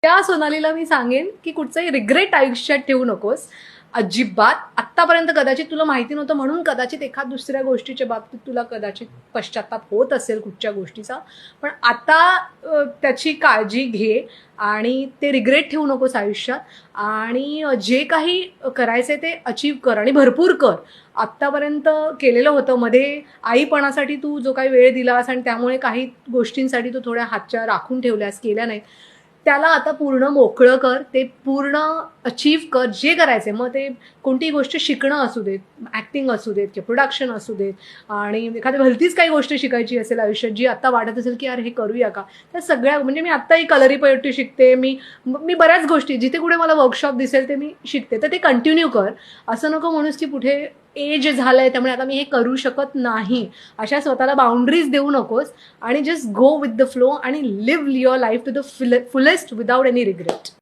त्या सोनालीला मी सांगेन की कुठचंही रिग्रेट आयुष्यात ठेवू नकोस अजिबात. आत्तापर्यंत कदाचित तुला माहिती नव्हतं म्हणून कदाचित एखाद दुसऱ्या गोष्टीच्या बाबतीत तुला कदाचित पश्चाताप होत असेल कुठच्या गोष्टीचा, पण आता त्याची काळजी घे आणि ते रिग्रेट ठेवू नकोस आयुष्यात. आणि जे काही करायचं ते अचीव कर आणि भरपूर कर. आत्तापर्यंत केलेलं होतं, मध्ये आईपणासाठी तू जो काही वेळ दिलास आणि त्यामुळे काही गोष्टींसाठी तू थोड्या हातच्या राखून ठेवल्यास, केल्या नाहीत, त्याला आता पूर्ण मोकळं कर. ते पूर्ण अचीव कर जे करायचे. मग ते कोणतीही गोष्ट शिकणं असू देत, ॲक्टिंग असू देत किंवा प्रोडक्शन असू देत, आणि एखादी भलतीच काही गोष्ट शिकायची असेल आयुष्यात जी आता वाटत असेल की यार हे करूया का, त्या सगळ्या म्हणजे मी आत्ताही कलरीपयट्टी शिकते. मी बऱ्याच गोष्टी जिथे कुठे मला वर्कशॉप दिसेल ते मी शिकते. तर ते कंटिन्यू कर. असं नको म्हणूस की कुठे एज झालंय त्यामुळे आता मी हे करू शकत नाही. अशा स्वतःला बाउंड्रीज देऊ नकोस आणि just go with the flow आणि live your life to the fullest without any regret.